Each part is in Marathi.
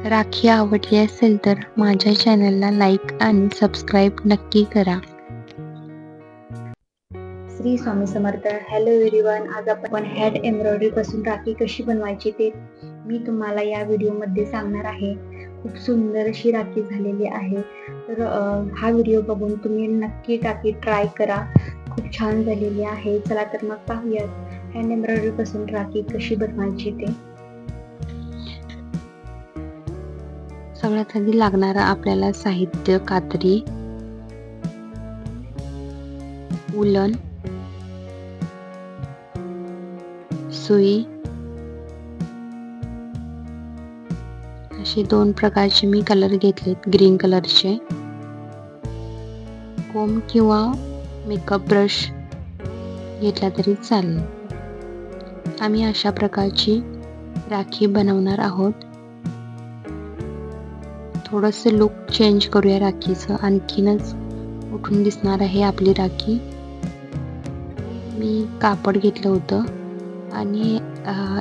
राखी आवडली असेल तर माझ्या चॅनलला लाईक आणि सबस्क्राईब नक्की करा. श्री स्वामी समर्थ. हॅलो एव्हरीवन, आज आपण हँड एम्ब्रॉयडरी पासून राखी कशी बनवायची ते मी तुम्हाला या व्हिडिओमध्ये सांगणार आहे. खूप सुंदर अशी राखी झालेली आहे. तर हा व्हिडिओ बघून तुम्ही नक्की राखी ट्राय करा. खूप छान झालेली आहे. चला तर मग पाहूयात हँड एम्ब्रॉयडरी पासून राखी कशी बनवायची ते. सगळ्यात आधी लागणारं आपल्याला साहित्य कात्री, उलन, सुई, असे 2 प्रकारचे मी कलर घेतलेत. ग्रीन कलरचे कोम किंवा मेकअप ब्रश घेतला तरी चालेल. आम्ही अशा प्रकारची राखी बनवणार आहोत. थोडंसं लुक चेंज करूया राखीचं, आणखीनच उठून दिसणार आहे आपली राखी. मी कापड घेतलं होतं आणि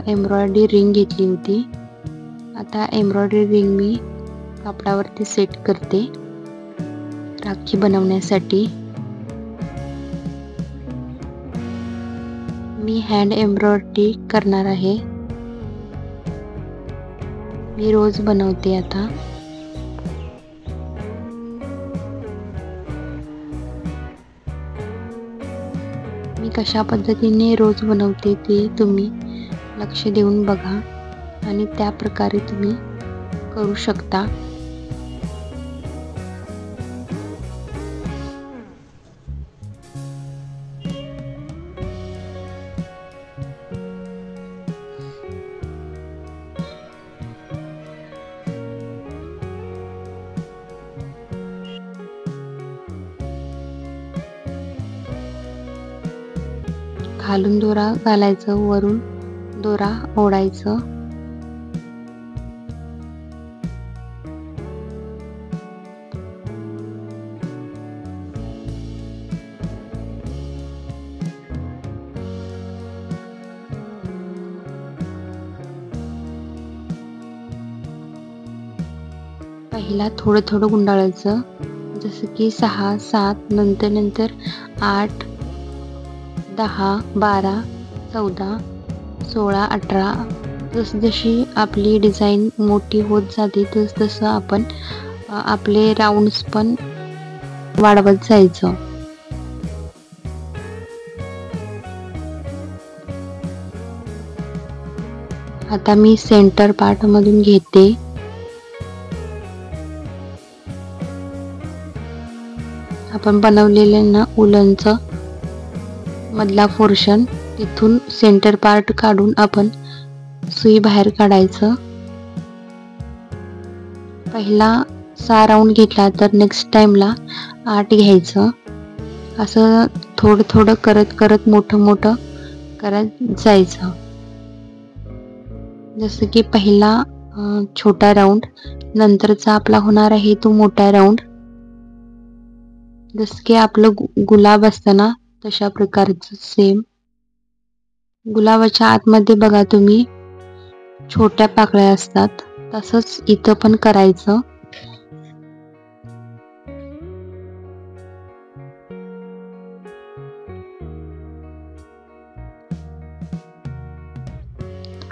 एम्ब्रॉयडरी रिंग घेतली होती. आता एम्ब्रॉयडरी रिंग मी कापडावरती सेट करते राखी बनवण्यासाठी. मी हँड एम्ब्रॉयडरी करणार आहे. मी रोज बनवते आता. मी कशा पद्धतीने रोज बनवते ते तुम्ही लक्ष देऊन बघा आणि त्या प्रकारे तुम्ही करू शकता. खालून दोरा घालायचं, वरून दोरा ओढायचं. पहिला थोडं थोडं गुंडाळायचं, जसं की 6, 7, नंतर 8, 10, 12, 14, 16, 18 जशी आपली डिझाईन मोठी होत जाते तसं आपण आपले राऊंड्स पण वाढवत जायचं. आता मी सेंटर पार्ट मधून घेते. आपण बनवलेलं ना उलनचं मधला पोर्शन, तिथून सेंटर पार्ट काढून आपण सुई बाहेर काढायचं. पहिला 6 राऊंड घेतला तर नेक्स्ट टाइमला 8 घ्यायचं. असं थोडं थोडं करत मोठं करत जायचं. जसं की पहिला छोटा राऊंड, नंतरचा आपला होणार आहे तो मोठा राऊंड. जसं की आपलं गुलाब असतं ना, तशा प्रकारचं सेम. गुलाबाच्या आतमध्ये बघा तुम्ही छोट्या पाकळ्या असतात, तसंच इथं पण करायचं.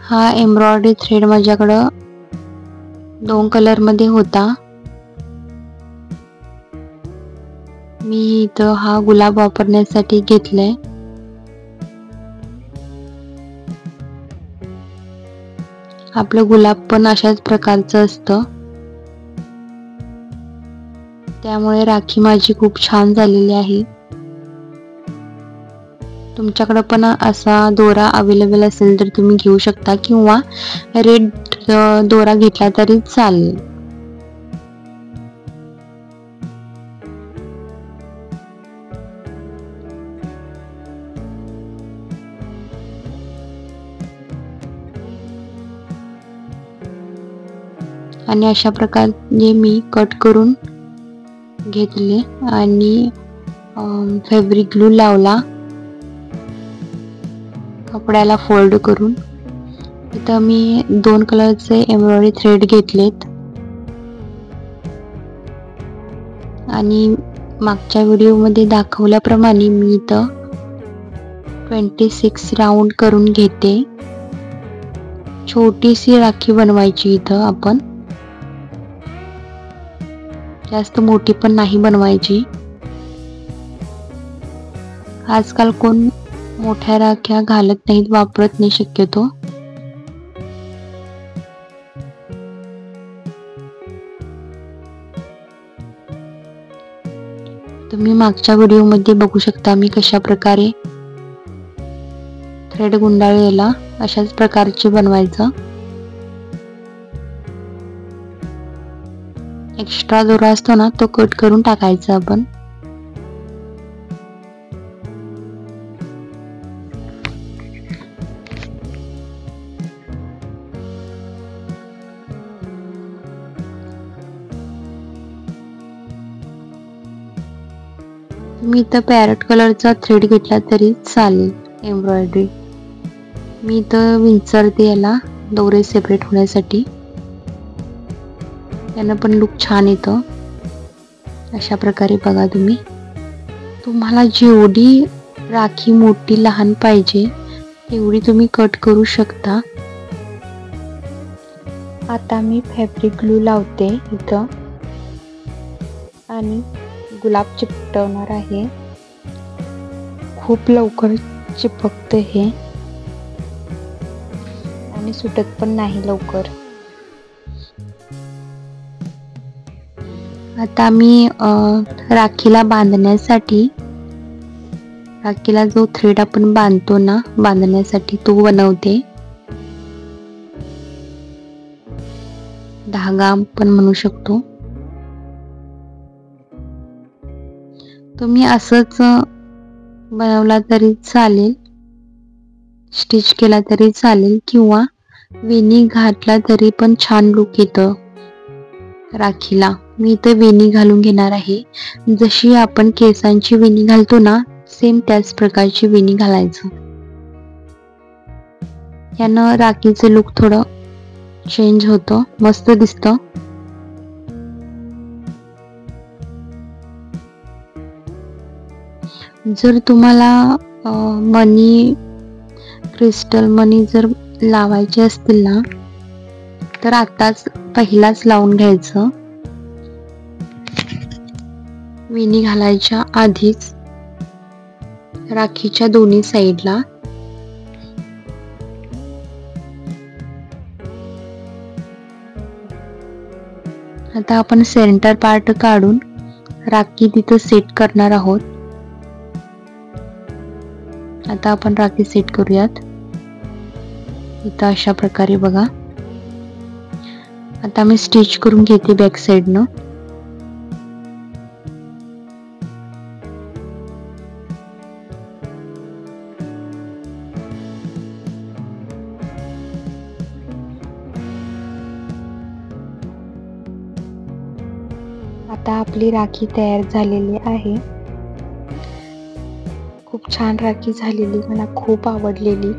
हा एम्ब्रॉयडरी थ्रेड माझ्याकडं 2 कलर मध्ये होता. मी इथं हा गुलाब वापरण्यासाठी घेतलाय. आपलं गुलाब पण अशाच प्रकारचं असतं, त्यामुळे राखी माझी खूप छान झालेली आहे. तुमच्याकडे पण असा दोरा अवेलेबल असेल तर तुम्ही घेऊ शकता, किंवा रेड दोरा घेतला तरी चालेल. आणि अशा प्रकारे मी कट करून घेतले आणि फॅब्रिक ग्लू लावला कपड्याला फोल्ड करून. इथं मी 2 कलरचे एम्ब्रॉयडरी थ्रेड घेतलेत आणि मागच्या व्हिडिओमध्ये दाखवल्याप्रमाणे मी इथं 26 राऊंड करून घेते. छोटीशी राखी बनवायची इथं आपण, जास्त मोठी पण नाही बनवायची. आजकाल कोण मोठ्या राख्या घालत नाहीत, वापरत नाही शक्यतो. तुम्ही मागच्या व्हिडिओमध्ये बघू शकता मी कशा प्रकारे थ्रेड गुंडाळलेला, अशाच प्रकारचे बनवायचं. एक्स्ट्रा दोरा असतो ना, तो कट करून टाकायचा आपण. मी इथं पॅरट कलरचा थ्रेड घेतला तरी चालेल. एम्ब्रॉयडरी मी इथं विंचरते याला दोरे सेपरेट होण्यासाठी, यानं पण लुक छान येतं. अशा प्रकारे बघा तुम्हाला जेवढी राखी मोठी लहान पाहिजे तेवढी तुम्ही कट करू शकता. आता मी फॅब्रिक ग्लू लावते इथं आणि गुलाब चिकटवणार आहे. खूप लवकर चिपकते हे आणि सुटत पण नाही लवकर. आता मी राखीला बांधण्यासाठी, राखीला जो थ्रेड आपण बांधतो ना बांधण्यासाठी, तो बनवते. धागा पण म्हणू शकतो. तुम्ही असंच बनवला तरी चालेल, स्टिच केला तरी चालेल, किंवा वेणी घातला तरी पण छान लुक येतं राखीला. मी इथं वेणी घालून घेणार आहे. जशी आपण केसांची वेणी घालतो ना, सेम त्याच प्रकारची वेणी घालायचं. यानं राखीचं लुक थोडं चेंज होतं, मस्त दिसतं. जर तुम्हाला मनी, क्रिस्टल मनी जर लावायचे असतील ना, तर आताच पहिलाच लावून घ्यायचं. वेणी घालायच्या आधीच राखीच्या दोन्ही साईडला. आता आपण सेंटर पार्ट काढून राखी तिथं सेट करणार आहोत. आता आपण राखी सेट करूयात इथं अशा प्रकारे बघा. आता मी स्टिच करून घेते बॅक साइडनं. आता आपली राखी तयार झालेली आहे. खूप छान राखी झालेली, मला खूप आवडलेली.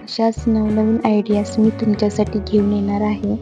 अशाच नवनवीन आयडियाज मी तुमच्यासाठी घेऊन येणार आहे.